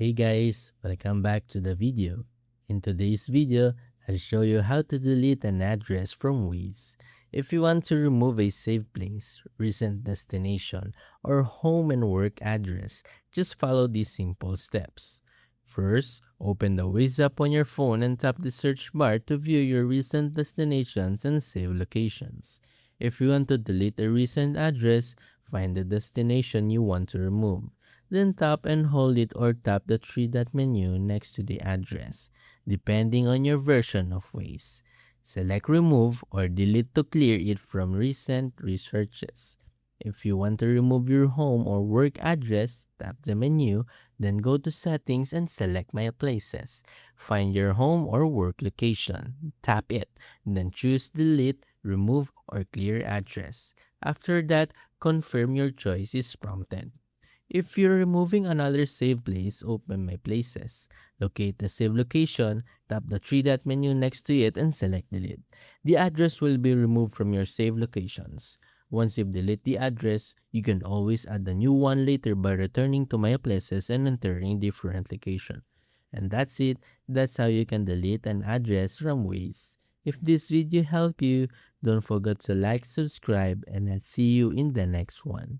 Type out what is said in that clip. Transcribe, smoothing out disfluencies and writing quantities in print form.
Hey guys, welcome back to the video. In today's video, I'll show you how to delete an address from Waze. If you want to remove a saved place, recent destination, or home and work address, just follow these simple steps. First, open the Waze app on your phone and tap the search bar to view your recent destinations and save locations. If you want to delete a recent address, find the destination you want to remove. Then tap and hold it or tap the three-dot menu next to the address, depending on your version of Waze. Select Remove or Delete to clear it from recent researches. If you want to remove your home or work address, tap the menu, then go to Settings and select My Places. Find your home or work location. Tap it, then choose Delete, Remove, or Clear Address. After that, confirm your choice is prompted. If you're removing another save place, open My Places. Locate the save location, tap the three-dot menu next to it and select Delete. The address will be removed from your save locations. Once you've deleted the address, you can always add a new one later by returning to My Places and entering different location. And that's it. That's how you can delete an address from Waze. If this video helped you, don't forget to like, subscribe, and I'll see you in the next one.